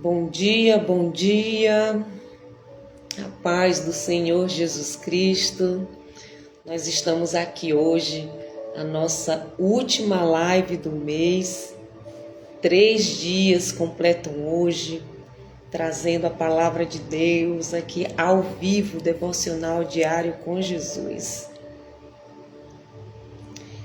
Bom dia, a paz do Senhor Jesus Cristo. Nós estamos aqui hoje, a nossa última live do mês. 3 dias completam hoje, trazendo a palavra de Deus aqui ao vivo, devocional diário com Jesus.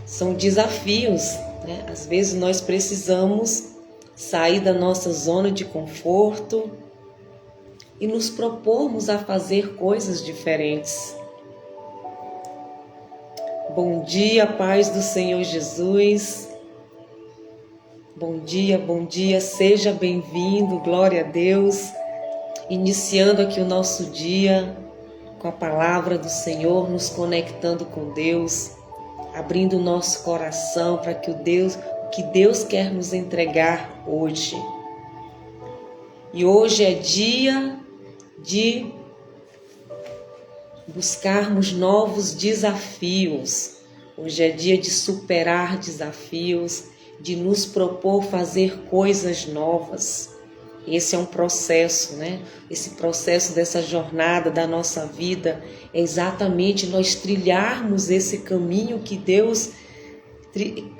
São desafios, né? Às vezes nós precisamos sair da nossa zona de conforto e nos propormos a fazer coisas diferentes. Bom dia, paz do Senhor Jesus. Bom dia, seja bem-vindo, glória a Deus. Iniciando aqui o nosso dia com a palavra do Senhor, nos conectando com Deus, abrindo o nosso coração para que o que Deus quer nos entregar hoje. E hoje é dia de buscarmos novos desafios. Hoje é dia de superar desafios, de nos propor fazer coisas novas. Esse é um processo, né? Esse processo dessa jornada da nossa vida é exatamente nós trilharmos esse caminho que Deus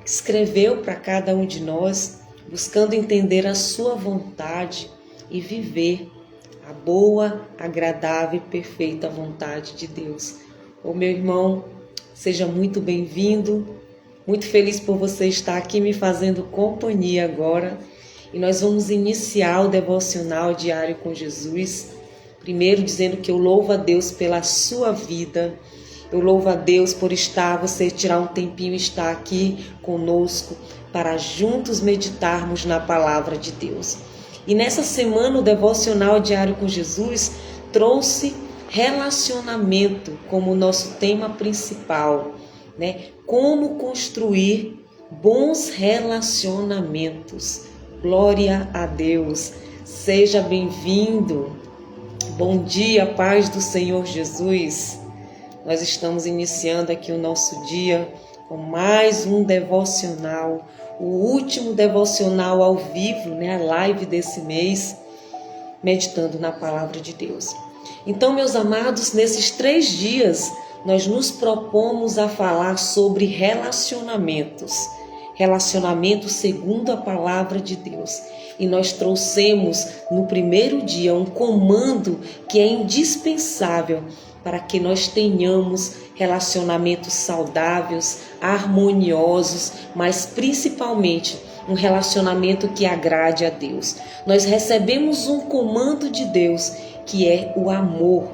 escreveu para cada um de nós, buscando entender a sua vontade e viver a boa, agradável e perfeita vontade de Deus. Ô meu irmão, seja muito bem-vindo, muito feliz por você estar aqui me fazendo companhia agora. E nós vamos iniciar o devocional diário com Jesus, primeiro dizendo que eu louvo a Deus pela sua vida. Eu louvo a Deus por você tirar um tempinho e estar aqui conosco para juntos meditarmos na palavra de Deus. E nessa semana o devocional diário com Jesus trouxe relacionamento como nosso tema principal, né? Como construir bons relacionamentos. Glória a Deus. Seja bem-vindo. Bom dia, paz do Senhor Jesus. Nós estamos iniciando aqui o nosso dia com mais um devocional, o último devocional ao vivo, né, a live desse mês, meditando na palavra de Deus. Então, meus amados, nesses 3 dias, nós nos propomos a falar sobre relacionamentos segundo a palavra de Deus. E nós trouxemos no primeiro dia um comando que é indispensável para que nós tenhamos relacionamentos saudáveis, harmoniosos, mas principalmente um relacionamento que agrade a Deus. Nós recebemos um comando de Deus que é o amor.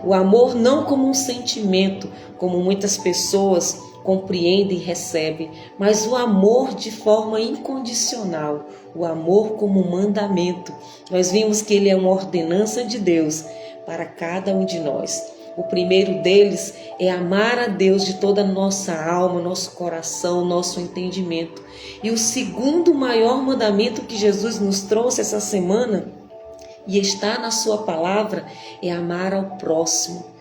O amor não como um sentimento, como muitas pessoas compreendem e recebem, mas o amor de forma incondicional, o amor como mandamento. Nós vimos que ele é uma ordenança de Deus para cada um de nós. O primeiro deles é amar a Deus de toda a nossa alma, nosso coração, nosso entendimento. E o segundo maior mandamento que Jesus nos trouxe essa semana, e está na sua palavra, é amar ao próximo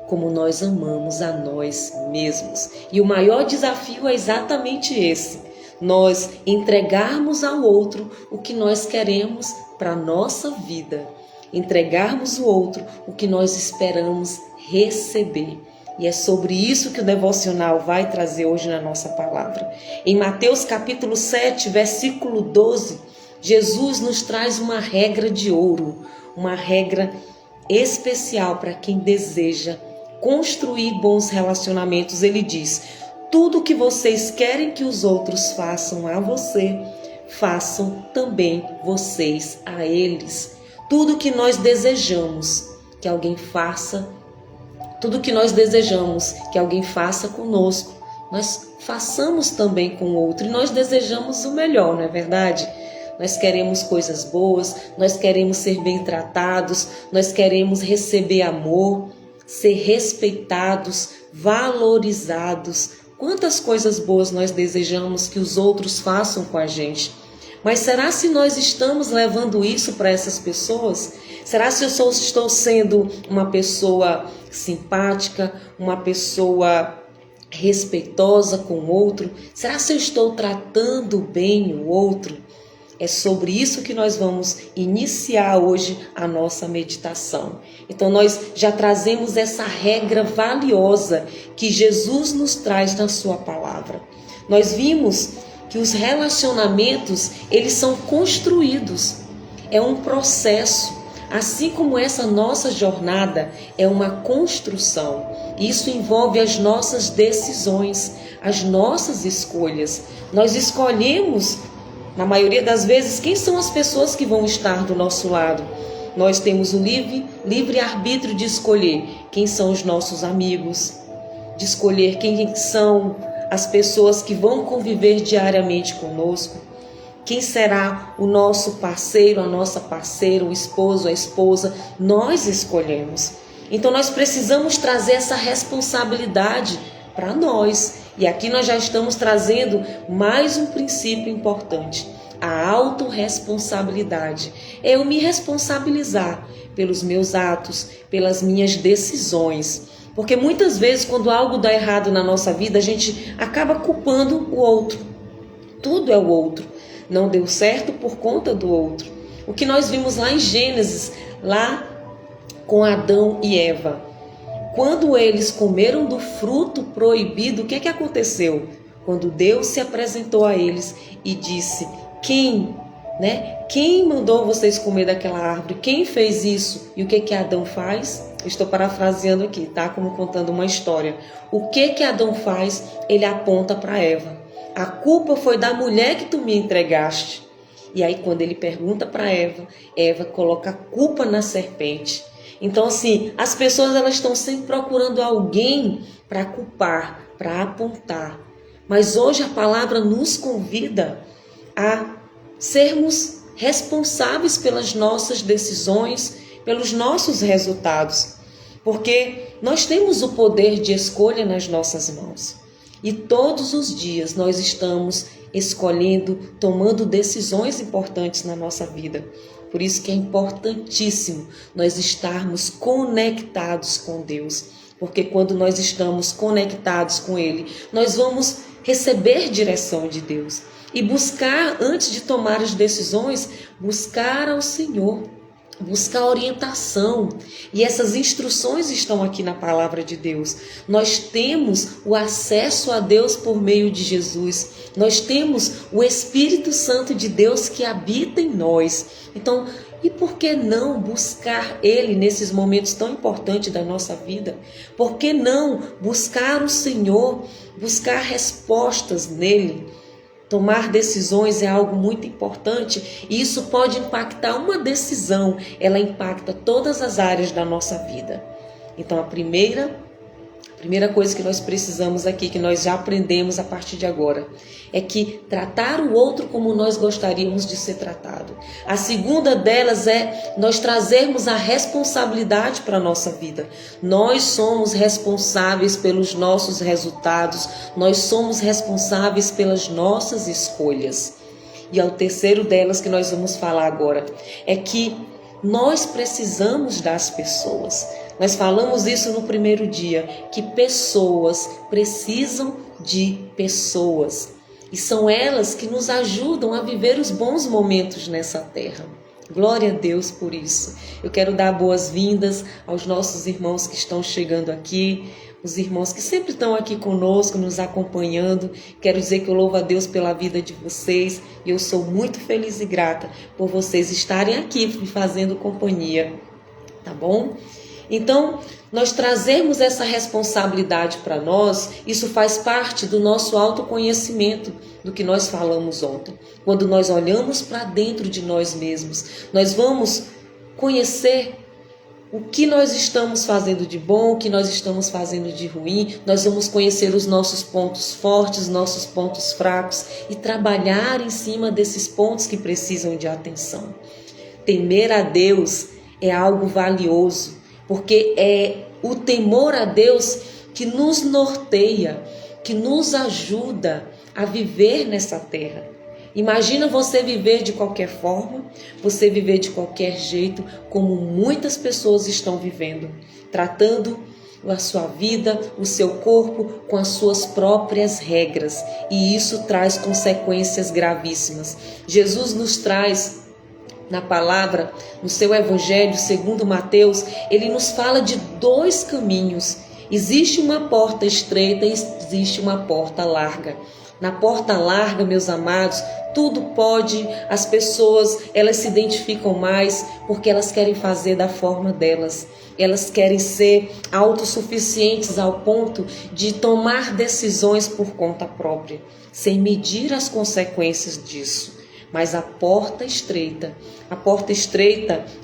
como nós amamos a nós mesmos. E o maior desafio é exatamente esse: nós entregarmos ao outro o que nós queremos para a nossa vida, entregarmos ao outro o que nós esperamos receber. E é sobre isso que o devocional vai trazer hoje na nossa palavra. Em Mateus capítulo 7, versículo 12, Jesus nos traz uma regra de ouro, uma regra especial para quem deseja construir bons relacionamentos. Ele diz: tudo que vocês querem que os outros façam a você, façam também vocês a eles. Tudo que nós desejamos que alguém faça, tudo que nós desejamos que alguém faça conosco, nós façamos também com o outro. E nós desejamos o melhor, não é verdade? Nós queremos coisas boas, nós queremos ser bem tratados, nós queremos receber amor, ser respeitados, valorizados. Quantas coisas boas nós desejamos que os outros façam com a gente. Mas será se nós estamos levando isso para essas pessoas? Será se eu só estou sendo uma pessoa simpática, uma pessoa respeitosa com o outro? Será se eu estou tratando bem o outro? É sobre isso que nós vamos iniciar hoje a nossa meditação. Então nós já trazemos essa regra valiosa que Jesus nos traz na sua palavra. Nós vimos que os relacionamentos, eles são construídos. É um processo. Assim como essa nossa jornada é uma construção. Isso envolve as nossas decisões, as nossas escolhas. Nós escolhemos, na maioria das vezes, quem são as pessoas que vão estar do nosso lado. Nós temos o livre arbítrio de escolher quem são os nossos amigos, de escolher quem são as pessoas que vão conviver diariamente conosco, quem será o nosso parceiro, a nossa parceira, o esposo, a esposa. Nós escolhemos. Então nós precisamos trazer essa responsabilidade para nós. E aqui nós já estamos trazendo mais um princípio importante: a autorresponsabilidade. É eu me responsabilizar pelos meus atos, pelas minhas decisões. Porque muitas vezes, quando algo dá errado na nossa vida, a gente acaba culpando o outro. Tudo é o outro. Não deu certo por conta do outro. O que nós vimos lá em Gênesis, lá com Adão e Eva. Quando eles comeram do fruto proibido, o que aconteceu? Quando Deus se apresentou a eles e disse: Quem mandou vocês comer daquela árvore? Quem fez isso? E o que Adão faz? Estou parafraseando aqui, tá? Como contando uma história. O que Adão faz? Ele aponta para Eva. A culpa foi da mulher que tu me entregaste. E aí quando ele pergunta para Eva, Eva coloca a culpa na serpente. Então assim, as pessoas elas estão sempre procurando alguém para culpar, para apontar. Mas hoje a palavra nos convida a sermos responsáveis pelas nossas decisões, pelos nossos resultados. Porque nós temos o poder de escolha nas nossas mãos. E todos os dias nós estamos escolhendo, tomando decisões importantes na nossa vida. Por isso que é importantíssimo nós estarmos conectados com Deus. Porque quando nós estamos conectados com Ele, nós vamos receber direção de Deus. E buscar, antes de tomar as decisões, buscar ao Senhor. Buscar orientação. E essas instruções estão aqui na palavra de Deus. Nós temos o acesso a Deus por meio de Jesus. Nós temos o Espírito Santo de Deus que habita em nós. Então, e por que não buscar Ele nesses momentos tão importantes da nossa vida? Por que não buscar o Senhor, buscar respostas nele? Tomar decisões é algo muito importante e isso pode impactar uma decisão, ela impacta todas as áreas da nossa vida. Então a primeira coisa que nós precisamos aqui, que nós já aprendemos a partir de agora, é que tratar o outro como nós gostaríamos de ser tratado. A segunda delas é nós trazermos a responsabilidade para a nossa vida. Nós somos responsáveis pelos nossos resultados, nós somos responsáveis pelas nossas escolhas. E o terceiro delas que nós vamos falar agora é que nós precisamos das pessoas. Nós falamos isso no primeiro dia, que pessoas precisam de pessoas. E são elas que nos ajudam a viver os bons momentos nessa terra. Glória a Deus por isso. Eu quero dar boas-vindas aos nossos irmãos que estão chegando aqui, os irmãos que sempre estão aqui conosco, nos acompanhando. Quero dizer que eu louvo a Deus pela vida de vocês e eu sou muito feliz e grata por vocês estarem aqui me fazendo companhia, tá bom? Então, nós trazermos essa responsabilidade para nós, isso faz parte do nosso autoconhecimento, do que nós falamos ontem. Quando nós olhamos para dentro de nós mesmos, nós vamos conhecer o que nós estamos fazendo de bom, o que nós estamos fazendo de ruim, nós vamos conhecer os nossos pontos fortes, nossos pontos fracos e trabalhar em cima desses pontos que precisam de atenção. Temer a Deus é algo valioso, porque é o temor a Deus que nos norteia, que nos ajuda a viver nessa terra. Imagina você viver de qualquer forma, você viver de qualquer jeito, como muitas pessoas estão vivendo, tratando a sua vida, o seu corpo com as suas próprias regras, e isso traz consequências gravíssimas. Jesus nos traz na palavra, no seu evangelho, segundo Mateus, ele nos fala de dois caminhos. Existe uma porta estreita e existe uma porta larga. Na porta larga, meus amados, tudo pode, as pessoas, elas se identificam mais porque elas querem fazer da forma delas. Elas querem ser autossuficientes ao ponto de tomar decisões por conta própria, sem medir as consequências disso. Mas a porta estreita,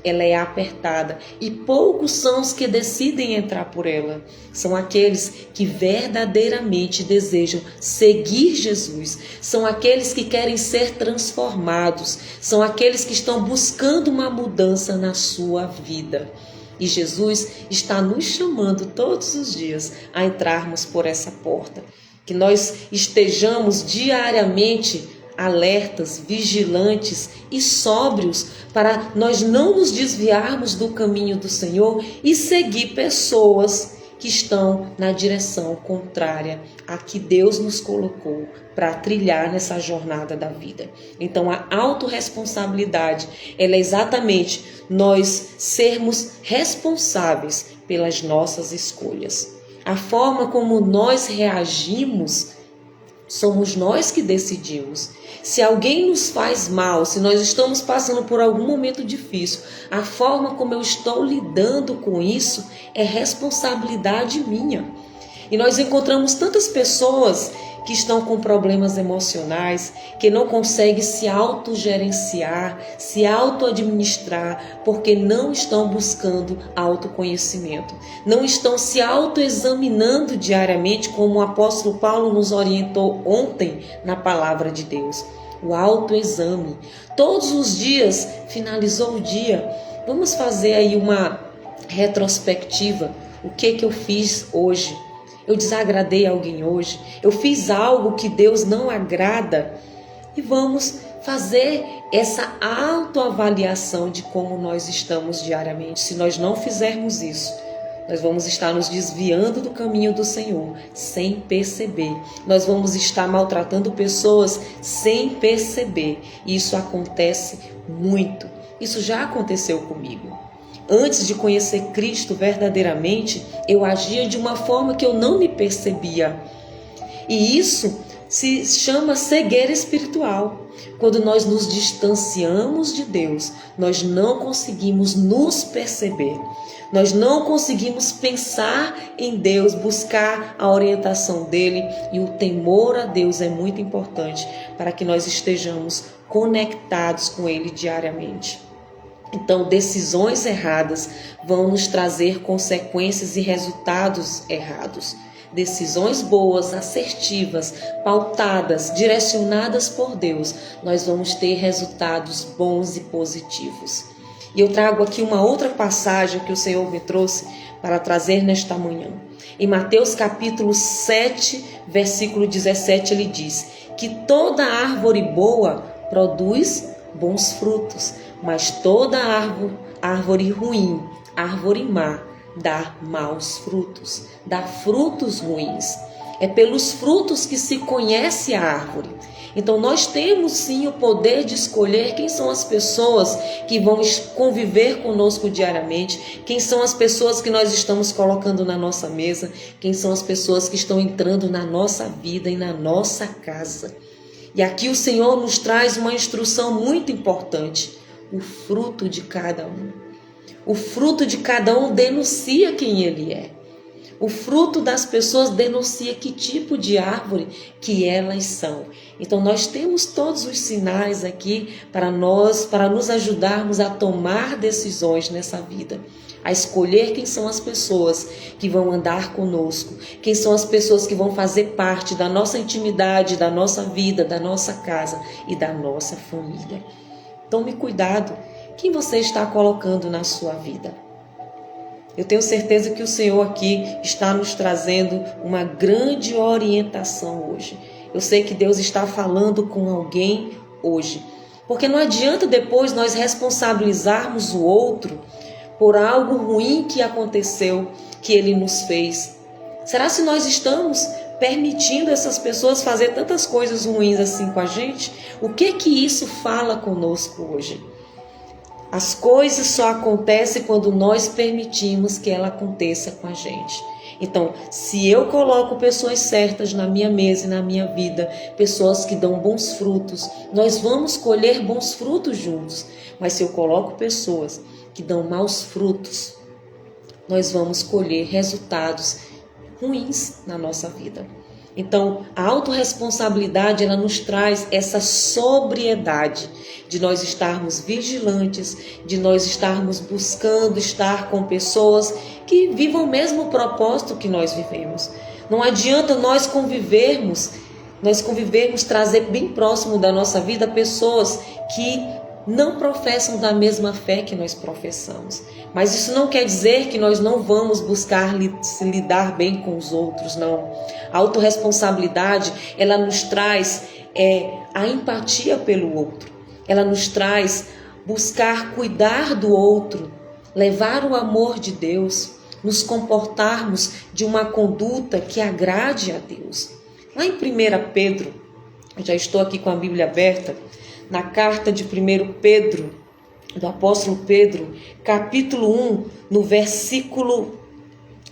ela é apertada e poucos são os que decidem entrar por ela. São aqueles que verdadeiramente desejam seguir Jesus, são aqueles que querem ser transformados, são aqueles que estão buscando uma mudança na sua vida. E Jesus está nos chamando todos os dias a entrarmos por essa porta. Que nós estejamos diariamente alertas, vigilantes e sóbrios para nós não nos desviarmos do caminho do Senhor e seguir pessoas que estão na direção contrária a que Deus nos colocou para trilhar nessa jornada da vida. Então a autorresponsabilidade, ela é exatamente nós sermos responsáveis pelas nossas escolhas. A forma como nós reagimos, somos nós que decidimos. Se alguém nos faz mal, se nós estamos passando por algum momento difícil, a forma como eu estou lidando com isso é responsabilidade minha. E nós encontramos tantas pessoas que estão com problemas emocionais, que não conseguem se autogerenciar, se auto-administrar, porque não estão buscando autoconhecimento. Não estão se autoexaminando diariamente, como o apóstolo Paulo nos orientou ontem na palavra de Deus. O autoexame. Todos os dias, finalizou o dia, vamos fazer aí uma retrospectiva. O que eu fiz hoje? Eu desagradei alguém hoje? Eu fiz algo que Deus não agrada? E vamos fazer essa autoavaliação de como nós estamos diariamente. Se nós não fizermos isso, nós vamos estar nos desviando do caminho do Senhor sem perceber. Nós vamos estar maltratando pessoas sem perceber. E isso acontece muito. Isso já aconteceu comigo. Antes de conhecer Cristo verdadeiramente, eu agia de uma forma que eu não me percebia. E isso se chama cegueira espiritual. Quando nós nos distanciamos de Deus, nós não conseguimos nos perceber. Nós não conseguimos pensar em Deus, buscar a orientação dele. E o temor a Deus é muito importante para que nós estejamos conectados com ele diariamente. Então, decisões erradas vão nos trazer consequências e resultados errados. Decisões boas, assertivas, pautadas, direcionadas por Deus, nós vamos ter resultados bons e positivos. E eu trago aqui uma outra passagem que o Senhor me trouxe para trazer nesta manhã. Em Mateus capítulo 7, versículo 17, ele diz que toda árvore boa produz bons frutos, mas toda árvore ruim, árvore má, dá maus frutos, dá frutos ruins. É pelos frutos que se conhece a árvore. Então nós temos sim o poder de escolher quem são as pessoas que vão conviver conosco diariamente, quem são as pessoas que nós estamos colocando na nossa mesa, quem são as pessoas que estão entrando na nossa vida e na nossa casa. E aqui o Senhor nos traz uma instrução muito importante. O fruto de cada um. O fruto de cada um denuncia quem ele é. O fruto das pessoas denuncia que tipo de árvore que elas são. Então nós temos todos os sinais aqui para nos ajudarmos a tomar decisões nessa vida. A escolher quem são as pessoas que vão andar conosco, quem são as pessoas que vão fazer parte da nossa intimidade, da nossa vida, da nossa casa e da nossa família. Tome cuidado, quem você está colocando na sua vida. Eu tenho certeza que o Senhor aqui está nos trazendo uma grande orientação hoje. Eu sei que Deus está falando com alguém hoje, porque não adianta depois nós responsabilizarmos o outro, por algo ruim que aconteceu, que Ele nos fez? Será se nós estamos permitindo essas pessoas fazer tantas coisas ruins assim com a gente? O que isso fala conosco hoje? As coisas só acontecem quando nós permitimos que ela aconteça com a gente. Então, se eu coloco pessoas certas na minha mesa e na minha vida, pessoas que dão bons frutos, nós vamos colher bons frutos juntos. Mas se eu coloco pessoas que dão maus frutos, nós vamos colher resultados ruins na nossa vida. Então, a autorresponsabilidade, ela nos traz essa sobriedade de nós estarmos vigilantes, de nós estarmos buscando estar com pessoas que vivam o mesmo propósito que nós vivemos. Não adianta nós convivermos, trazer bem próximo da nossa vida pessoas que não professam da mesma fé que nós professamos. Mas isso não quer dizer que nós não vamos buscar se lidar bem com os outros, não. A autorresponsabilidade, ela nos traz a empatia pelo outro. Ela nos traz buscar cuidar do outro, levar o amor de Deus, nos comportarmos de uma conduta que agrade a Deus. Lá em 1 Pedro, eu já estou aqui com a Bíblia aberta, na carta de 1 Pedro, do apóstolo Pedro, capítulo 1, no versículo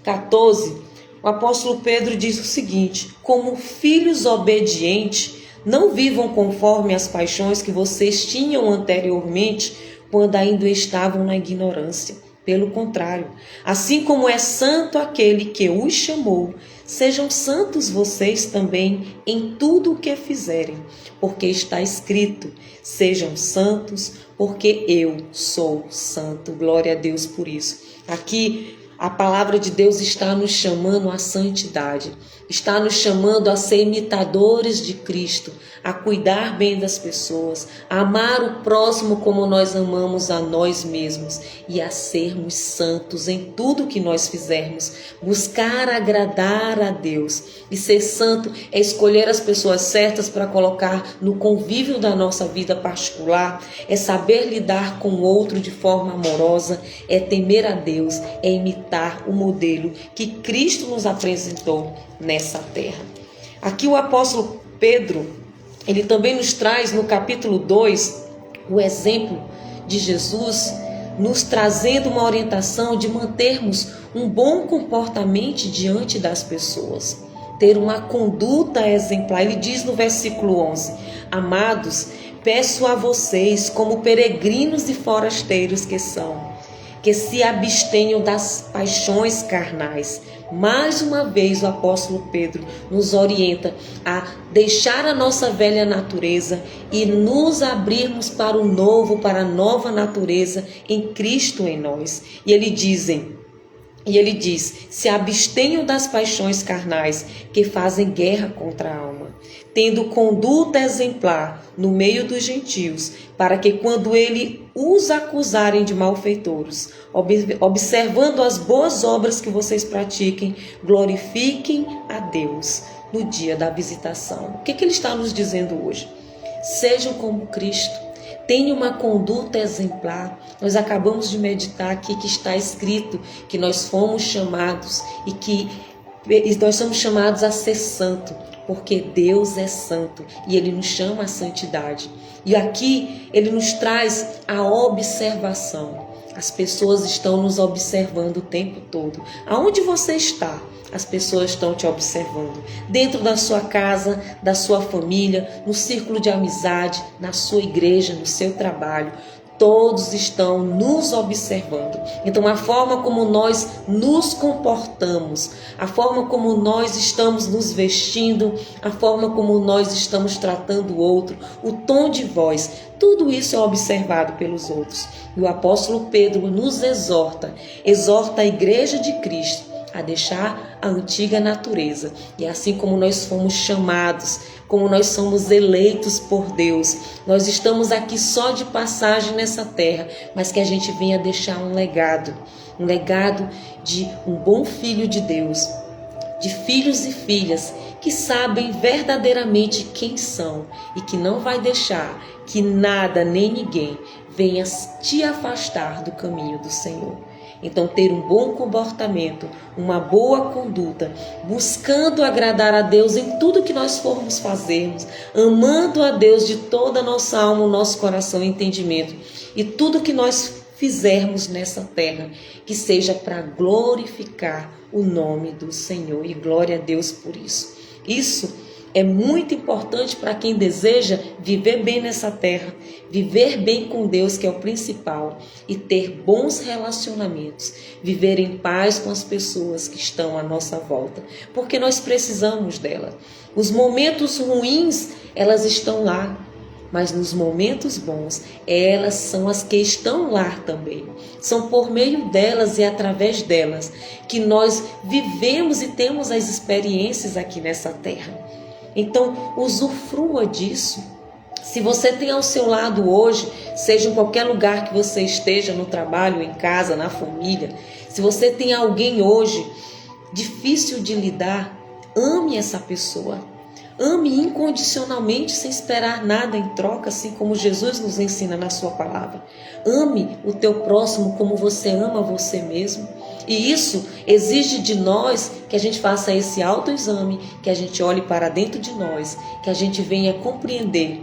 14, o apóstolo Pedro diz o seguinte: como filhos obedientes, não vivam conforme as paixões que vocês tinham anteriormente, quando ainda estavam na ignorância. Pelo contrário, assim como é santo aquele que os chamou, sejam santos vocês também em tudo o que fizerem, porque está escrito: sejam santos, porque eu sou santo. Glória a Deus por isso. Aqui a palavra de Deus está nos chamando à santidade, está nos chamando a ser imitadores de Cristo, a cuidar bem das pessoas, a amar o próximo como nós amamos a nós mesmos e a sermos santos em tudo que nós fizermos, buscar agradar a Deus. E ser santo é escolher as pessoas certas para colocar no convívio da nossa vida particular, é saber lidar com o outro de forma amorosa, é temer a Deus, é imitar o modelo que Cristo nos apresentou nessa terra. Aqui o apóstolo Pedro, ele também nos traz no capítulo 2 o exemplo de Jesus, nos trazendo uma orientação de mantermos um bom comportamento diante das pessoas, ter uma conduta exemplar. Ele diz no versículo 11: amados, peço a vocês, como peregrinos e forasteiros que são, que se abstenham das paixões carnais. Mais uma vez o apóstolo Pedro nos orienta a deixar a nossa velha natureza e nos abrirmos para o novo, para a nova natureza em Cristo em nós. E ele diz: se abstenham das paixões carnais que fazem guerra contra a alma, tendo conduta exemplar no meio dos gentios, para que quando ele os acusarem de malfeitores, observando as boas obras que vocês pratiquem, glorifiquem a Deus no dia da visitação. O que ele está nos dizendo hoje? Sejam como Cristo, tenham uma conduta exemplar. Nós acabamos de meditar aqui que está escrito que nós fomos chamados e que nós somos chamados a ser santo, porque Deus é santo e Ele nos chama à santidade. E aqui Ele nos traz a observação. As pessoas estão nos observando o tempo todo. Aonde você está? As pessoas estão te observando. Dentro da sua casa, da sua família, no círculo de amizade, na sua igreja, no seu trabalho. Todos estão nos observando. Então, a forma como nós nos comportamos, a forma como nós estamos nos vestindo, a forma como nós estamos tratando o outro, o tom de voz, tudo isso é observado pelos outros. E o apóstolo Pedro nos exorta a igreja de Cristo a deixar a antiga natureza. E assim como nós fomos chamados, como nós somos eleitos por Deus, nós estamos aqui só de passagem nessa terra, mas que a gente venha deixar um legado de um bom filho de Deus, de filhos e filhas que sabem verdadeiramente quem são e que não vai deixar que nada nem ninguém venha te afastar do caminho do Senhor. Então, ter um bom comportamento, uma boa conduta, buscando agradar a Deus em tudo que nós formos fazermos, amando a Deus de toda a nossa alma, o nosso coração e entendimento, e tudo que nós fizermos nessa terra, que seja para glorificar o nome do Senhor, e glória a Deus por isso. Isso é muito importante para quem deseja viver bem nessa terra, viver bem com Deus, que é o principal, e ter bons relacionamentos, viver em paz com as pessoas que estão à nossa volta, porque nós precisamos delas. Os momentos ruins, elas estão lá, mas nos momentos bons, elas são as que estão lá também. São por meio delas e através delas que nós vivemos e temos as experiências aqui nessa terra. Então, usufrua disso. Se você tem ao seu lado hoje, seja em qualquer lugar que você esteja, no trabalho, em casa, na família, se você tem alguém hoje difícil de lidar, ame essa pessoa. Ame incondicionalmente, sem esperar nada em troca, assim como Jesus nos ensina na sua palavra. Ame o teu próximo como você ama você mesmo. E isso exige de nós que a gente faça esse autoexame, que a gente olhe para dentro de nós, que a gente venha compreender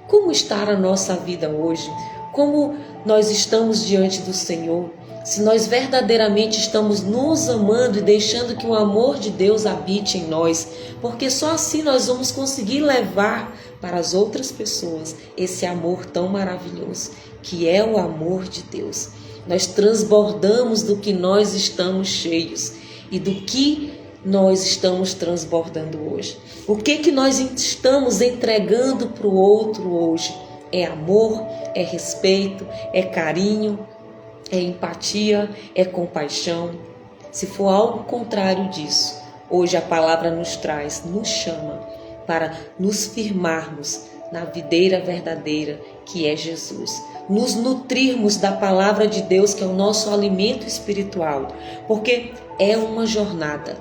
como está a nossa vida hoje, como nós estamos diante do Senhor, se nós verdadeiramente estamos nos amando e deixando que o amor de Deus habite em nós, porque só assim nós vamos conseguir levar para as outras pessoas esse amor tão maravilhoso, que é o amor de Deus. Nós transbordamos do que nós estamos cheios e do que nós estamos transbordando hoje. O que nós estamos entregando para o outro hoje? É amor, é respeito, é carinho, é empatia, é compaixão. Se for algo contrário disso, hoje a palavra nos traz, nos chama para nos firmarmos na videira verdadeira que é Jesus. Nos nutrirmos da palavra de Deus, que é o nosso alimento espiritual, porque é uma jornada.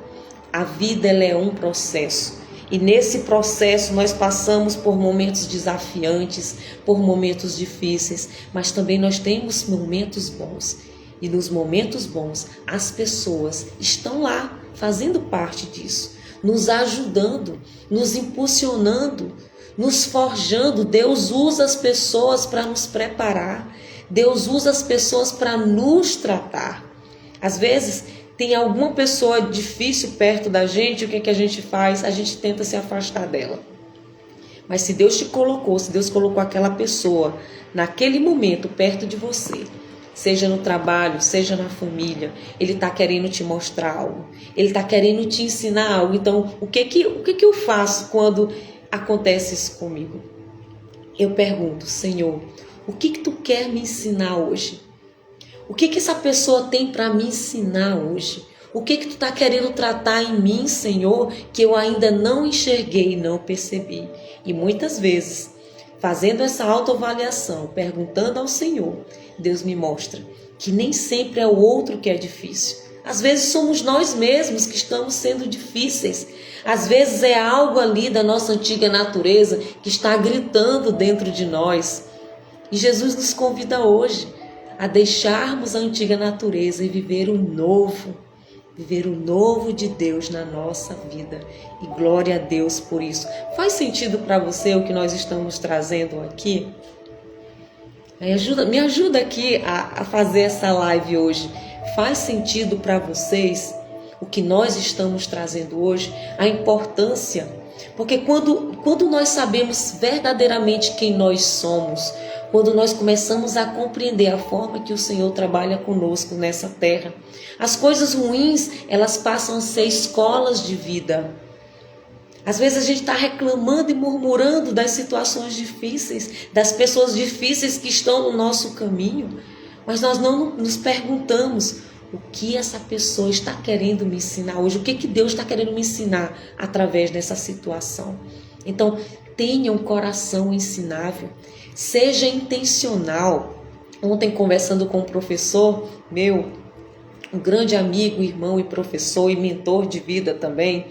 A vida, ela é um processo. E nesse processo nós passamos por momentos desafiantes, por momentos difíceis, mas também nós temos momentos bons. E nos momentos bons, as pessoas estão lá, fazendo parte disso, nos ajudando, nos impulsionando, nos forjando. Deus usa as pessoas para nos preparar. Deus usa as pessoas para nos tratar. Às vezes, tem alguma pessoa difícil perto da gente, o que a gente faz? A gente tenta se afastar dela. Mas se Deus te colocou, se Deus colocou aquela pessoa naquele momento perto de você, seja no trabalho, seja na família, Ele está querendo te mostrar algo, Ele está querendo te ensinar algo. Então, o que eu faço quando acontece isso comigo? Eu pergunto: Senhor, o que tu quer me ensinar hoje? O que essa pessoa tem para me ensinar hoje? O que tu está querendo tratar em mim, Senhor, que eu ainda não enxerguei e não percebi? E muitas vezes, fazendo essa autoavaliação, perguntando ao Senhor, Deus me mostra que nem sempre é o outro que é difícil. Às vezes somos nós mesmos que estamos sendo difíceis. Às vezes é algo ali da nossa antiga natureza que está gritando dentro de nós. E Jesus nos convida hoje a deixarmos a antiga natureza e viver o novo de Deus na nossa vida. E glória a Deus por isso. Faz sentido para você o que nós estamos trazendo aqui? Me ajuda aqui a fazer essa live hoje. Faz sentido para vocês o que nós estamos trazendo hoje? A importância. Porque quando nós sabemos verdadeiramente quem nós somos, quando nós começamos a compreender a forma que o Senhor trabalha conosco nessa terra, as coisas ruins, elas passam a ser escolas de vida. Às vezes a gente está reclamando e murmurando das situações difíceis, das pessoas difíceis que estão no nosso caminho, mas nós não nos perguntamos o que essa pessoa está querendo me ensinar hoje, o que Deus está querendo me ensinar através dessa situação. Então, tenha um coração ensinável, seja intencional. Ontem, conversando com um professor meu, um grande amigo, irmão e professor e mentor de vida também,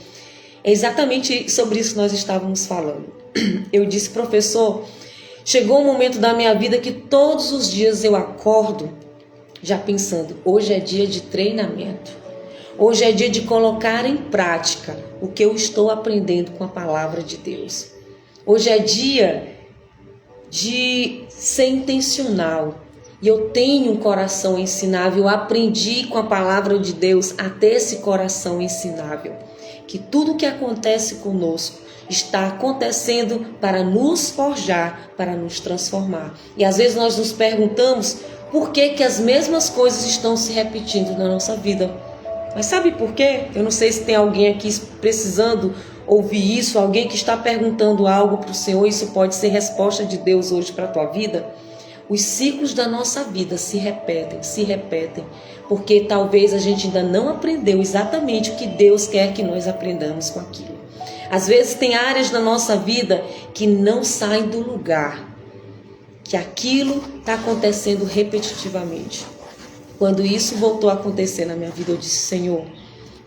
é exatamente sobre isso que nós estávamos falando. Eu disse: professor, chegou um momento da minha vida que todos os dias eu acordo já pensando, hoje é dia de treinamento. Hoje é dia de colocar em prática o que eu estou aprendendo com a palavra de Deus. Hoje é dia de ser intencional. E eu tenho um coração ensinável. Eu aprendi com a palavra de Deus a ter esse coração ensinável. Que tudo que acontece conosco está acontecendo para nos forjar, para nos transformar. E às vezes nós nos perguntamos por que as mesmas coisas estão se repetindo na nossa vida. Mas sabe por quê? Eu não sei se tem alguém aqui precisando ouvir isso, alguém que está perguntando algo para o Senhor. Isso pode ser resposta de Deus hoje para a tua vida. Os ciclos da nossa vida se repetem, porque talvez a gente ainda não aprendeu exatamente o que Deus quer que nós aprendamos com aquilo. Às vezes tem áreas da nossa vida que não saem do lugar, que aquilo está acontecendo repetitivamente. Quando isso voltou a acontecer na minha vida, eu disse, Senhor,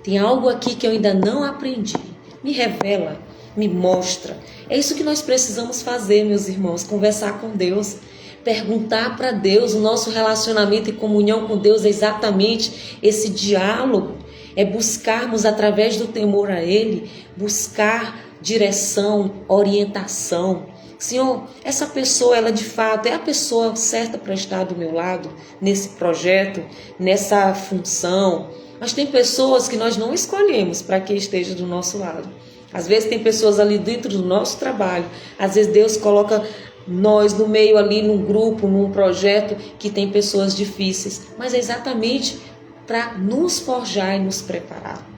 tem algo aqui que eu ainda não aprendi. Me revela, me mostra. É isso que nós precisamos fazer, meus irmãos, conversar com Deus. Perguntar para Deus. O nosso relacionamento e comunhão com Deus é exatamente esse diálogo. É buscarmos através do temor a Ele, buscar direção, orientação. Senhor, essa pessoa, ela de fato é a pessoa certa para estar do meu lado, nesse projeto, nessa função. Mas tem pessoas que nós não escolhemos para que esteja do nosso lado. Às vezes tem pessoas ali dentro do nosso trabalho. Às vezes Deus coloca nós no meio ali, num grupo, num projeto que tem pessoas difíceis. Mas é exatamente para nos forjar e nos preparar.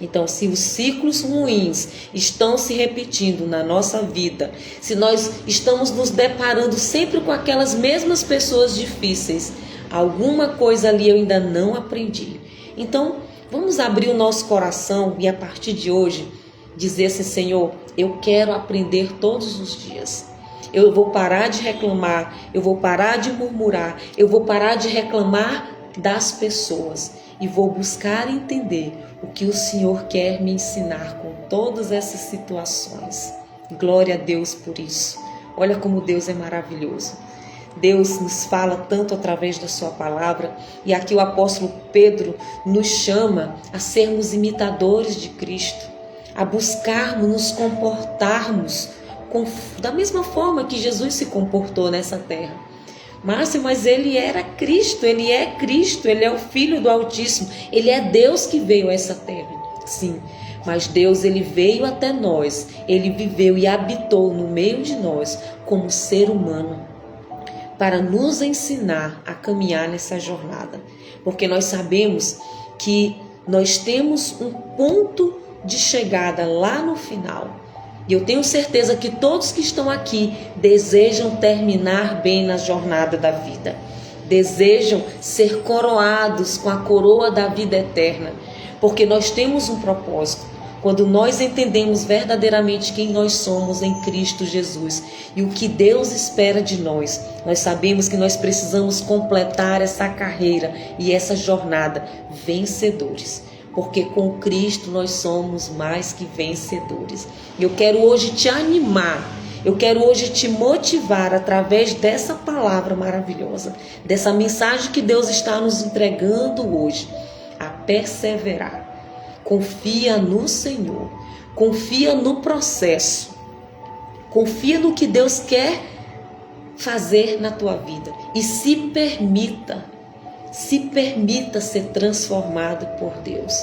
Então, se os ciclos ruins estão se repetindo na nossa vida, se nós estamos nos deparando sempre com aquelas mesmas pessoas difíceis, alguma coisa ali eu ainda não aprendi. Então, vamos abrir o nosso coração e a partir de hoje dizer assim, Senhor, eu quero aprender todos os dias. Eu vou parar de reclamar, eu vou parar de murmurar, eu vou parar de reclamar das pessoas e vou buscar entender o que o Senhor quer me ensinar com todas essas situações. Glória a Deus por isso. Olha como Deus é maravilhoso. Deus nos fala tanto através da sua palavra, e aqui o apóstolo Pedro nos chama a sermos imitadores de Cristo, a buscarmos nos comportarmos da mesma forma que Jesus se comportou nessa terra. Márcio, mas ele era Cristo, ele é Cristo, ele é o Filho do Altíssimo, ele é Deus que veio a essa terra. Sim, mas Deus, ele veio até nós, ele viveu e habitou no meio de nós como ser humano, para nos ensinar a caminhar nessa jornada. Porque nós sabemos que nós temos um ponto de chegada lá no final. E eu tenho certeza que todos que estão aqui desejam terminar bem na jornada da vida. Desejam ser coroados com a coroa da vida eterna. Porque nós temos um propósito. Quando nós entendemos verdadeiramente quem nós somos em Cristo Jesus e o que Deus espera de nós, nós sabemos que nós precisamos completar essa carreira e essa jornada vencedores. Porque com Cristo nós somos mais que vencedores. Eu quero hoje te animar, eu quero hoje te motivar através dessa palavra maravilhosa, dessa mensagem que Deus está nos entregando hoje, a perseverar. Confia no Senhor, confia no processo, confia no que Deus quer fazer na tua vida e se permita ser transformado por Deus.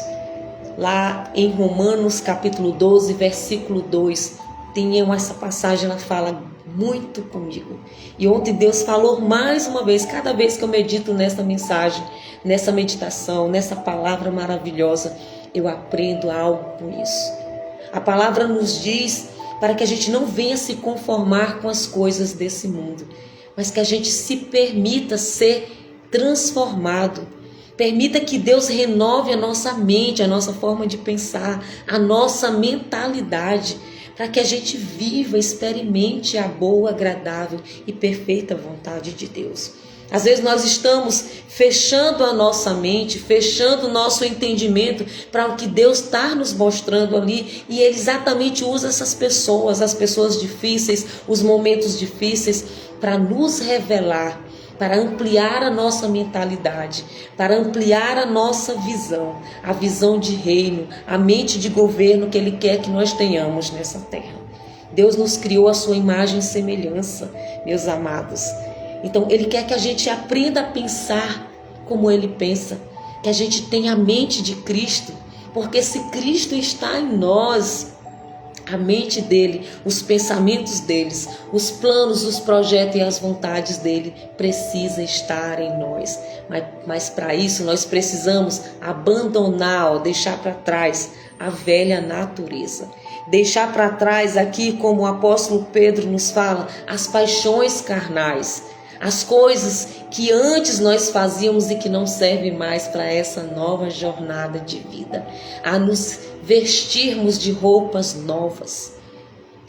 Lá em Romanos capítulo 12, versículo 2, tem essa passagem, ela fala muito comigo. E ontem Deus falou mais uma vez, cada vez que eu medito nessa mensagem, nessa meditação, nessa palavra maravilhosa, eu aprendo algo com isso. A palavra nos diz para que a gente não venha se conformar com as coisas desse mundo, mas que a gente se permita ser transformado. Permita que Deus renove a nossa mente, a nossa forma de pensar, a nossa mentalidade, para que a gente viva, experimente a boa, agradável e perfeita vontade de Deus. Às vezes nós estamos fechando a nossa mente, fechando o nosso entendimento para o que Deus está nos mostrando ali, e Ele exatamente usa essas pessoas, as pessoas difíceis, os momentos difíceis, para nos revelar para ampliar a nossa mentalidade, para ampliar a nossa visão, a visão de reino, a mente de governo que Ele quer que nós tenhamos nessa terra. Deus nos criou a sua imagem e semelhança, meus amados. Então Ele quer que a gente aprenda a pensar como Ele pensa, que a gente tenha a mente de Cristo, porque se Cristo está em nós, a mente dele, os pensamentos deles, os planos, os projetos e as vontades dele precisa estar em nós. Mas para isso nós precisamos abandonar, deixar para trás a velha natureza. Deixar para trás aqui, como o apóstolo Pedro nos fala, as paixões carnais, as coisas que antes nós fazíamos e que não servem mais para essa nova jornada de vida, a nos vestirmos de roupas novas.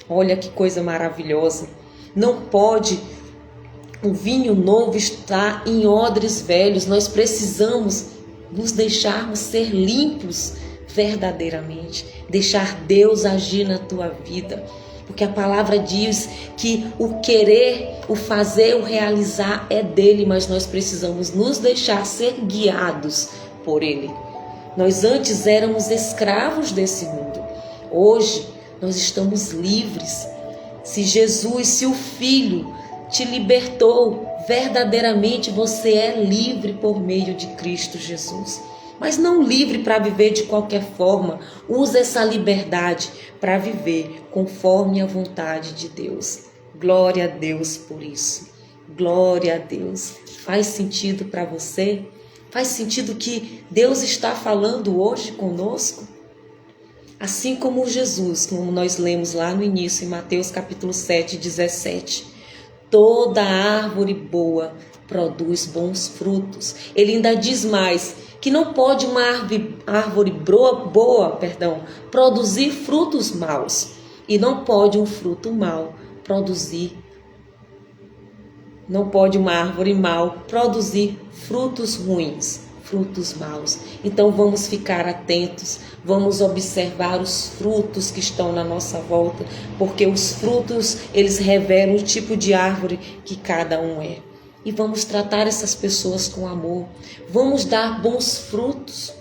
Olha que coisa maravilhosa. Não pode um vinho novo estar em odres velhos. Nós precisamos nos deixarmos ser limpos verdadeiramente, deixar Deus agir na tua vida. Porque a palavra diz que o querer, o fazer, o realizar é dele, mas nós precisamos nos deixar ser guiados por ele. Nós antes éramos escravos desse mundo. Hoje nós estamos livres. Se Jesus, se o Filho te libertou, verdadeiramente você é livre por meio de Cristo Jesus. Mas não livre para viver de qualquer forma. Use essa liberdade para viver conforme a vontade de Deus. Glória a Deus por isso. Glória a Deus. Faz sentido para você? Faz sentido que Deus está falando hoje conosco? Assim como Jesus, como nós lemos lá no início, em Mateus capítulo 7, 17. Toda árvore boa produz bons frutos. Ele ainda diz mais, que não pode uma árvore boa, produzir frutos maus. E não pode um fruto mau produzir. Não pode uma árvore mau produzir frutos ruins, frutos maus. Então vamos ficar atentos, vamos observar os frutos que estão na nossa volta, porque os frutos, eles revelam o tipo de árvore que cada um é. E vamos tratar essas pessoas com amor. Vamos dar bons frutos.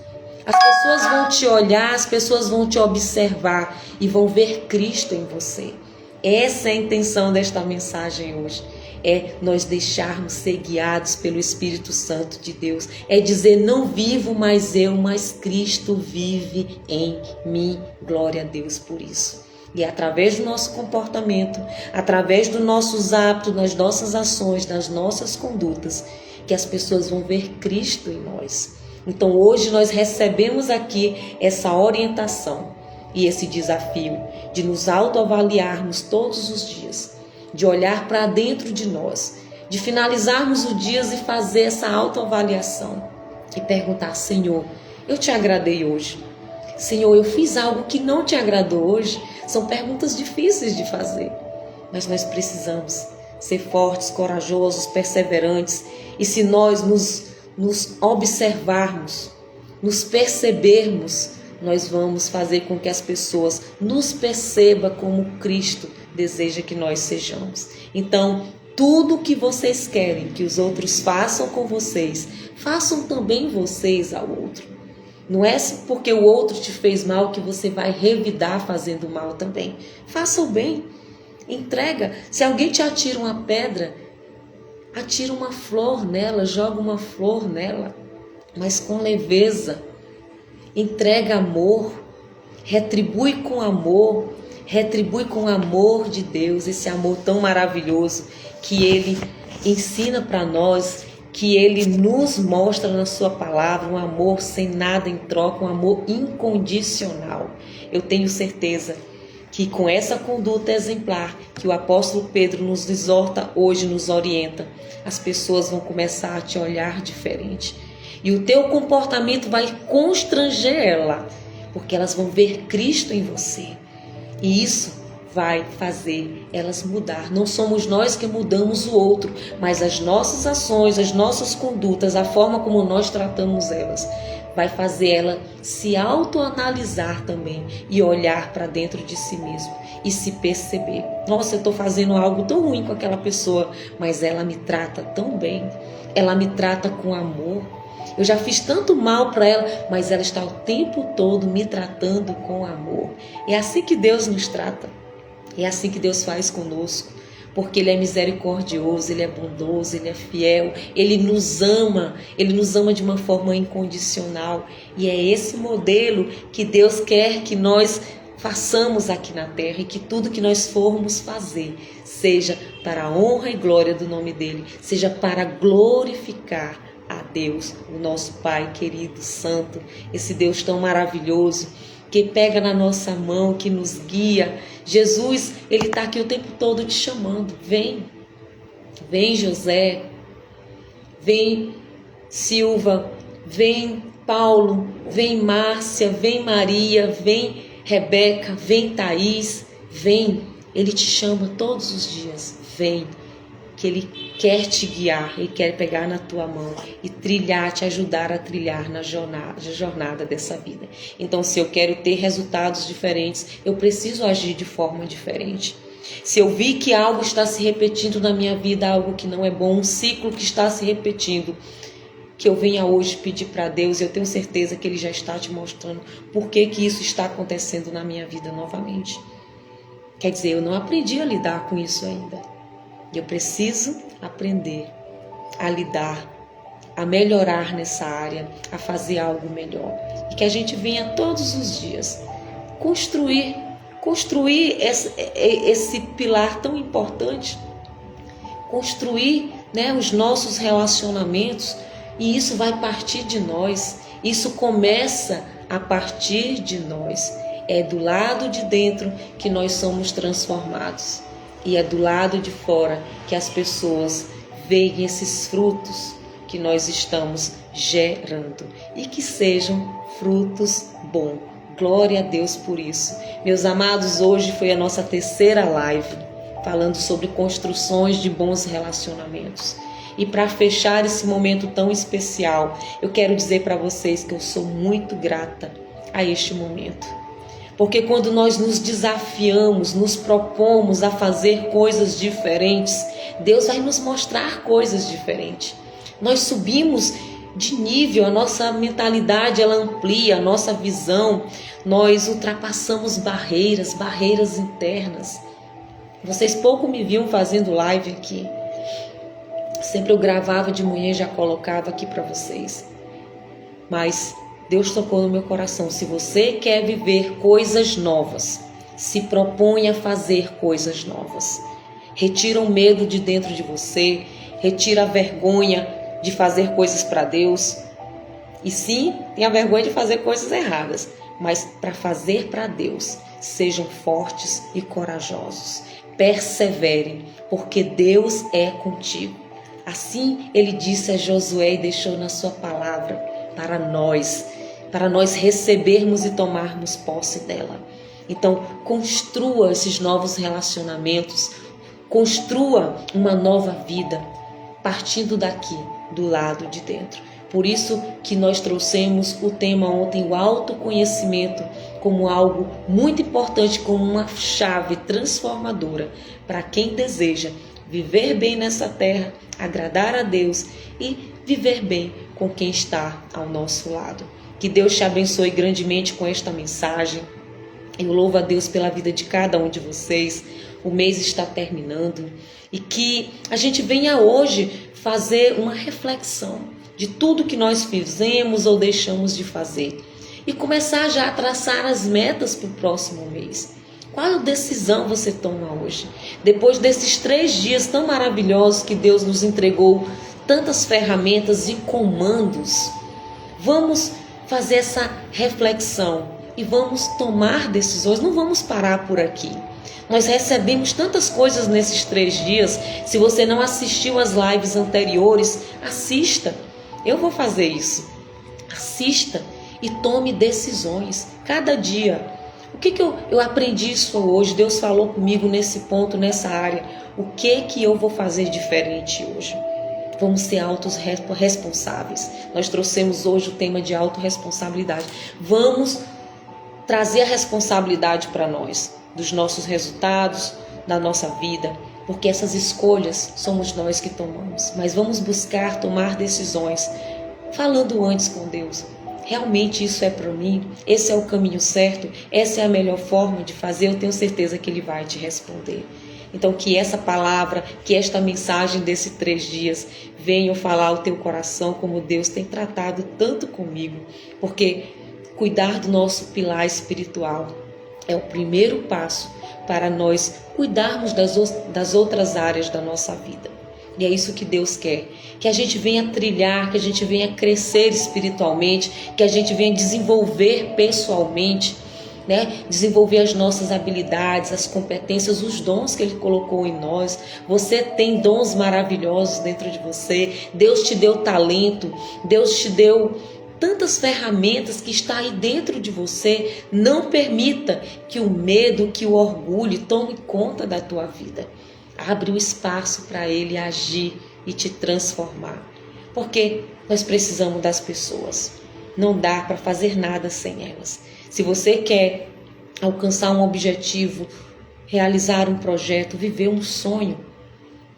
As pessoas vão te olhar, as pessoas vão te observar e vão ver Cristo em você. Essa é a intenção desta mensagem hoje. É nós deixarmos ser guiados pelo Espírito Santo de Deus. É dizer, não vivo mais eu, mas Cristo vive em mim. Glória a Deus por isso. E é através do nosso comportamento, através dos nossos hábitos, das nossas ações, das nossas condutas, que as pessoas vão ver Cristo em nós. Então hoje nós recebemos aqui essa orientação e esse desafio de nos autoavaliarmos todos os dias, de olhar para dentro de nós, de finalizarmos o dia e fazer essa autoavaliação e perguntar, Senhor, eu te agradei hoje? Senhor, eu fiz algo que não te agradou hoje? São perguntas difíceis de fazer, mas nós precisamos ser fortes, corajosos, perseverantes. E se nós nos observarmos, nos percebermos, nós vamos fazer com que as pessoas nos percebam como Cristo deseja que nós sejamos. Então, tudo que vocês querem que os outros façam com vocês, façam também vocês ao outro. Não é porque o outro te fez mal que você vai revidar fazendo mal também. Faça o bem. Entrega. Se alguém te atira uma pedra, atira uma flor nela, joga uma flor nela, mas com leveza. Entrega amor. Retribui com amor. Retribui com o amor de Deus, esse amor tão maravilhoso que Ele ensina para nós, que Ele nos mostra na sua palavra, um amor sem nada em troca, um amor incondicional. Eu tenho certeza que com essa conduta exemplar que o apóstolo Pedro nos exorta hoje, nos orienta, as pessoas vão começar a te olhar diferente. E o teu comportamento vai constranger ela, porque elas vão ver Cristo em você. E isso vai fazer elas mudar. Não somos nós que mudamos o outro, mas as nossas ações, as nossas condutas, a forma como nós tratamos elas, vai fazer ela se autoanalisar também e olhar para dentro de si mesmo e se perceber. Nossa, eu estou fazendo algo tão ruim com aquela pessoa, mas ela me trata tão bem, ela me trata com amor. Eu já fiz tanto mal para ela, mas ela está o tempo todo me tratando com amor. É assim que Deus nos trata, é assim que Deus faz conosco. Porque Ele é misericordioso, Ele é bondoso, Ele é fiel, Ele nos ama de uma forma incondicional. E é esse modelo que Deus quer que nós façamos aqui na terra e que tudo que nós formos fazer seja para a honra e glória do nome dEle, seja para glorificar a Deus, o nosso Pai querido, santo, esse Deus tão maravilhoso, que pega na nossa mão, que nos guia. Jesus, Ele está aqui o tempo todo te chamando. Vem, vem José, vem Silva, vem Paulo, vem Márcia, vem Maria, vem Rebeca, vem Thaís, vem. Ele te chama todos os dias, vem. Que Ele quer te guiar, Ele quer pegar na tua mão e trilhar, te ajudar a trilhar na jornada dessa vida. Então, se eu quero ter resultados diferentes, eu preciso agir de forma diferente. Se eu vi que algo está se repetindo na minha vida, algo que não é bom, um ciclo que está se repetindo, que eu venha hoje pedir para Deus, eu tenho certeza que Ele já está te mostrando por que isso está acontecendo na minha vida novamente. Quer dizer, eu não aprendi a lidar com isso ainda. Eu preciso aprender a lidar, a melhorar nessa área, a fazer algo melhor. E que a gente venha todos os dias construir esse pilar tão importante, construir, os nossos relacionamentos, e isso vai partir de nós, isso começa a partir de nós. É do lado de dentro que nós somos transformados. E é do lado de fora que as pessoas veem esses frutos que nós estamos gerando. E que sejam frutos bons. Glória a Deus por isso. Meus amados, hoje foi a nossa terceira live, falando sobre construções de bons relacionamentos. E para fechar esse momento tão especial, eu quero dizer para vocês que eu sou muito grata a este momento. Porque quando nós nos desafiamos, nos propomos a fazer coisas diferentes, Deus vai nos mostrar coisas diferentes. Nós subimos de nível, a nossa mentalidade ela amplia, a nossa visão, nós ultrapassamos barreiras internas. Vocês pouco me viam fazendo live aqui. Sempre eu gravava de manhã e já colocava aqui para vocês. Mas Deus tocou no meu coração. Se você quer viver coisas novas, se propõe a fazer coisas novas. Retira o medo de dentro de você, retira a vergonha de fazer coisas para Deus. E sim, tem a vergonha de fazer coisas erradas, mas para fazer para Deus, sejam fortes e corajosos. Perseverem, porque Deus é contigo. Assim ele disse a Josué e deixou na sua palavra para nós recebermos e tomarmos posse dela. Então, construa esses novos relacionamentos, construa uma nova vida, partindo daqui, do lado de dentro. Por isso que nós trouxemos o tema ontem, o autoconhecimento, como algo muito importante, como uma chave transformadora para quem deseja viver bem nessa terra, agradar a Deus e viver bem com quem está ao nosso lado. Que Deus te abençoe grandemente com esta mensagem. Eu louvo a Deus pela vida de cada um de vocês. O mês está terminando e que a gente venha hoje fazer uma reflexão de tudo que nós fizemos ou deixamos de fazer e começar já a traçar as metas para o próximo mês. Qual decisão você toma hoje? Depois desses 3 dias tão maravilhosos que Deus nos entregou, tantas ferramentas e comandos, vamos fazer essa reflexão e vamos tomar decisões. Não vamos parar por aqui. Nós recebemos tantas coisas nesses 3 dias. Se você não assistiu às lives anteriores, assista. Eu vou fazer isso. Assista e tome decisões cada dia. O que eu aprendi isso hoje? Deus falou comigo nesse ponto, nessa área. O que eu vou fazer diferente hoje? Vamos ser autorresponsáveis. Nós trouxemos hoje o tema de autorresponsabilidade. Vamos trazer a responsabilidade para nós, dos nossos resultados, da nossa vida, porque essas escolhas somos nós que tomamos. Mas vamos buscar tomar decisões, falando antes com Deus. Realmente isso é para mim? Esse é o caminho certo? Essa é a melhor forma de fazer? Eu tenho certeza que Ele vai te responder. Então que essa palavra, que esta mensagem desses 3 dias venham falar ao teu coração como Deus tem tratado tanto comigo. Porque cuidar do nosso pilar espiritual é o primeiro passo para nós cuidarmos das outras áreas da nossa vida. E é isso que Deus quer, que a gente venha trilhar, que a gente venha crescer espiritualmente, que a gente venha desenvolver pessoalmente, né? Desenvolver as nossas habilidades, as competências, os dons que Ele colocou em nós. Você tem dons maravilhosos dentro de você, Deus te deu talento, Deus te deu tantas ferramentas que está aí dentro de você. Não permita que o medo, que o orgulho tome conta da tua vida. Abre o espaço para Ele agir e te transformar. Porque nós precisamos das pessoas. Não dá para fazer nada sem elas. Se você quer alcançar um objetivo, realizar um projeto, viver um sonho,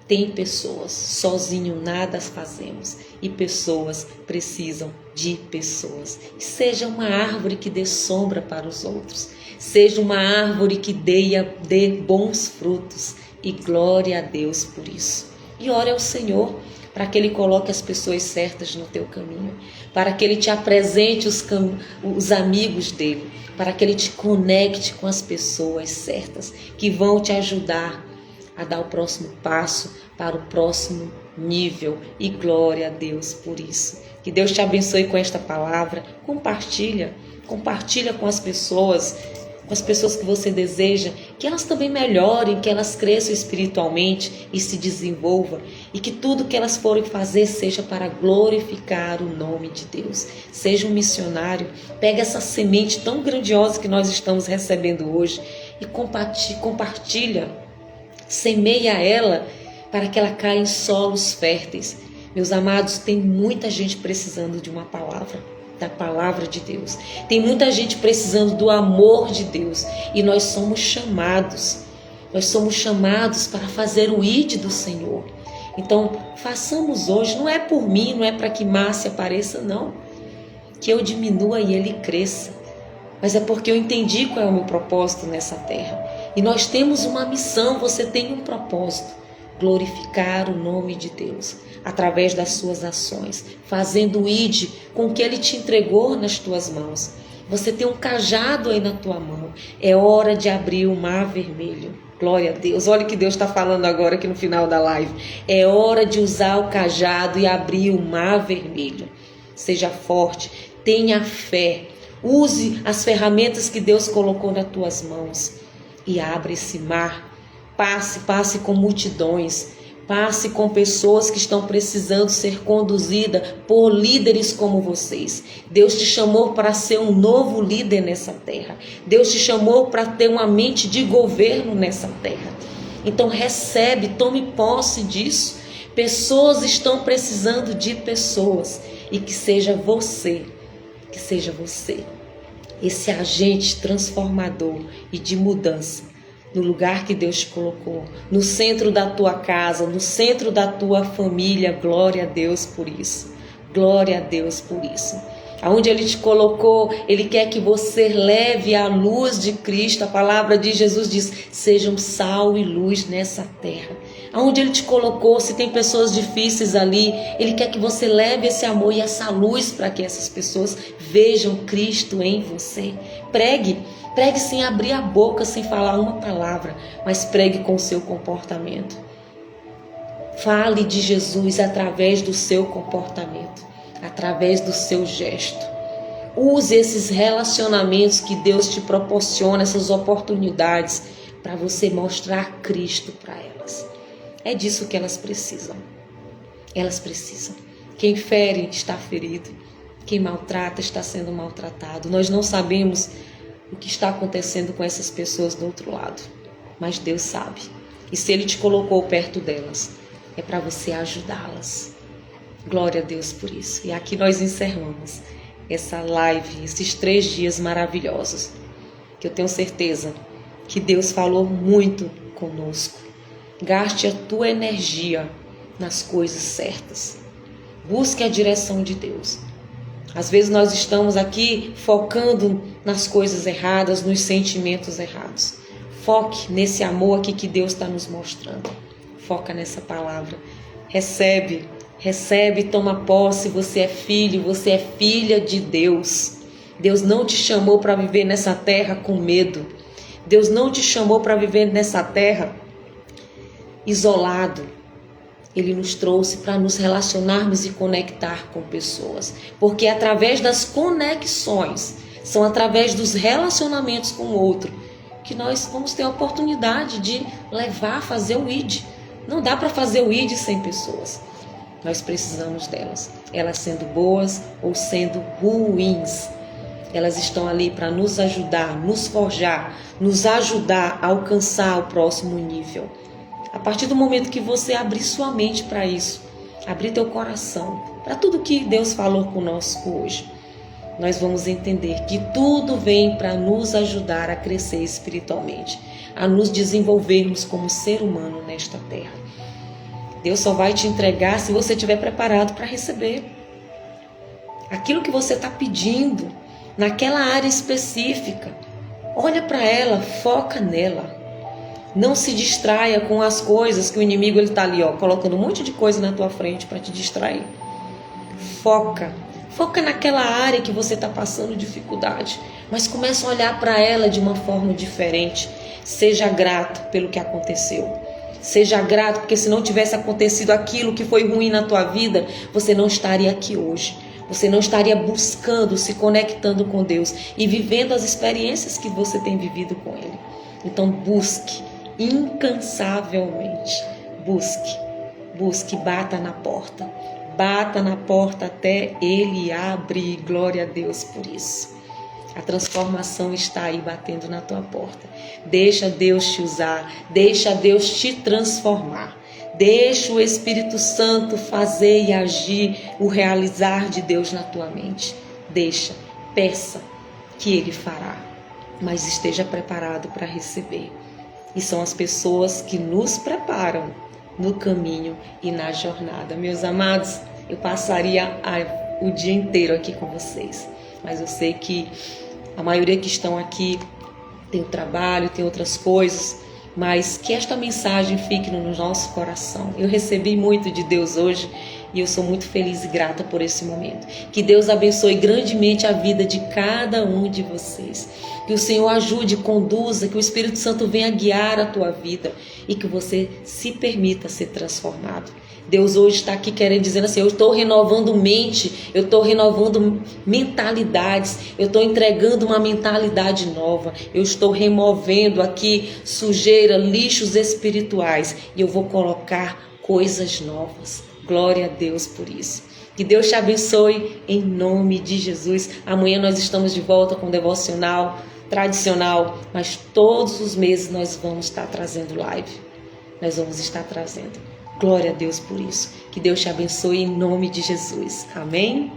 tem pessoas. Sozinho nada fazemos. E pessoas precisam de pessoas. Seja uma árvore que dê sombra para os outros. Seja uma árvore que dê bons frutos. E glória a Deus por isso. E ore ao Senhor para que Ele coloque as pessoas certas no teu caminho. Para que Ele te apresente os amigos dEle. Para que Ele te conecte com as pessoas certas. Que vão te ajudar a dar o próximo passo para o próximo nível. E glória a Deus por isso. Que Deus te abençoe com esta palavra. Compartilha com as pessoas que você deseja, que elas também melhorem, que elas cresçam espiritualmente e se desenvolvam, e que tudo que elas forem fazer seja para glorificar o nome de Deus. Seja um missionário, pega essa semente tão grandiosa que nós estamos recebendo hoje e compartilha, semeia ela para que ela caia em solos férteis. Meus amados, tem muita gente precisando de uma palavra, da palavra de Deus. Tem muita gente precisando do amor de Deus. E nós somos chamados para fazer o ID do Senhor. Então, façamos hoje. Não é por mim, não é para que Márcia apareça, não. Que eu diminua e Ele cresça. Mas é porque eu entendi qual é o meu propósito nessa terra. E nós temos uma missão, você tem um propósito. Glorificar o nome de Deus através das suas ações, fazendo o ID com o que Ele te entregou nas tuas mãos. Você tem um cajado aí na tua mão. É hora de abrir o mar vermelho. Glória a Deus. Olha o que Deus está falando agora aqui no final da live. É hora de usar o cajado e abrir o mar vermelho. Seja forte, tenha fé. Use as ferramentas que Deus colocou nas tuas mãos e abre esse mar. Passe com multidões, passe com pessoas que estão precisando ser conduzidas por líderes como vocês. Deus te chamou para ser um novo líder nessa terra. Deus te chamou para ter uma mente de governo nessa terra. Então recebe, tome posse disso. Pessoas estão precisando de pessoas e que seja você, esse agente transformador e de mudança. No lugar que Deus te colocou, no centro da tua casa, no centro da tua família. Glória a Deus por isso. Glória a Deus por isso. Aonde Ele te colocou, Ele quer que você leve a luz de Cristo. A palavra de Jesus diz, sejam sal e luz nessa terra. Aonde Ele te colocou, se tem pessoas difíceis ali, Ele quer que você leve esse amor e essa luz para que essas pessoas vejam Cristo em você. Pregue sem abrir a boca, sem falar uma palavra, mas pregue com o seu comportamento. Fale de Jesus através do seu comportamento, através do seu gesto. Use esses relacionamentos que Deus te proporciona, essas oportunidades, para você mostrar Cristo para elas. É disso que elas precisam. Elas precisam. Quem fere está ferido. Quem maltrata está sendo maltratado. Nós não sabemos o que está acontecendo com essas pessoas do outro lado, mas Deus sabe. E se Ele te colocou perto delas, é para você ajudá-las. Glória a Deus por isso. E aqui nós encerramos essa live, esses 3 dias maravilhosos, que eu tenho certeza que Deus falou muito conosco. Gaste a tua energia nas coisas certas. Busque a direção de Deus. Às vezes nós estamos aqui focando nas coisas erradas, nos sentimentos errados. Foque nesse amor aqui que Deus está nos mostrando. Foca nessa palavra. Recebe, toma posse. Você é filho, você é filha de Deus. Deus não te chamou para viver nessa terra com medo. Deus não te chamou para viver nessa terra isolado. Ele nos trouxe para nos relacionarmos e conectar com pessoas. Porque é através das conexões, são através dos relacionamentos com o outro, que nós vamos ter a oportunidade de levar a fazer o ID. Não dá para fazer o ID sem pessoas. Nós precisamos delas. Elas sendo boas ou sendo ruins. Elas estão ali para nos ajudar, nos forjar, nos ajudar a alcançar o próximo nível. A partir do momento que você abrir sua mente para isso, abrir teu coração para tudo que Deus falou conosco hoje, nós vamos entender que tudo vem para nos ajudar a crescer espiritualmente, a nos desenvolvermos como ser humano nesta terra. Deus só vai te entregar se você estiver preparado para receber. Aquilo que você está pedindo, naquela área específica, olha para ela, foca nela. Não se distraia com as coisas que o inimigo está ali, colocando um monte de coisa na tua frente para te distrair. Foca naquela área que você está passando dificuldade, mas começa a olhar para ela de uma forma diferente. Seja grato pelo que aconteceu. Seja grato, porque se não tivesse acontecido aquilo que foi ruim na tua vida, você não estaria aqui hoje. Você não estaria buscando, se conectando com Deus e vivendo as experiências que você tem vivido com Ele. Então busque incansavelmente. Busque, bata na porta até Ele abrir. Glória a Deus por isso. A transformação está aí batendo na tua porta. Deixa Deus te usar, deixa Deus te transformar. Deixa o Espírito Santo fazer e agir o realizar de Deus na tua mente. Peça que Ele fará, mas esteja preparado para receber. E são as pessoas que nos preparam no caminho e na jornada. Meus amados, eu passaria o dia inteiro aqui com vocês, mas eu sei que a maioria que estão aqui tem o trabalho, tem outras coisas, mas que esta mensagem fique no nosso coração. Eu recebi muito de Deus hoje e eu sou muito feliz e grata por esse momento. Que Deus abençoe grandemente a vida de cada um de vocês. Que o Senhor ajude, conduza, que o Espírito Santo venha guiar a tua vida e que você se permita ser transformado. Deus hoje está aqui querendo dizer assim, eu estou renovando mente, eu estou renovando mentalidades, eu estou entregando uma mentalidade nova, eu estou removendo aqui sujeira, lixos espirituais e eu vou colocar coisas novas. Glória a Deus por isso. Que Deus te abençoe em nome de Jesus. Amanhã nós estamos de volta com o devocional tradicional, mas todos os meses nós vamos estar trazendo live. Nós vamos estar trazendo. Glória a Deus por isso. Que Deus te abençoe em nome de Jesus. Amém?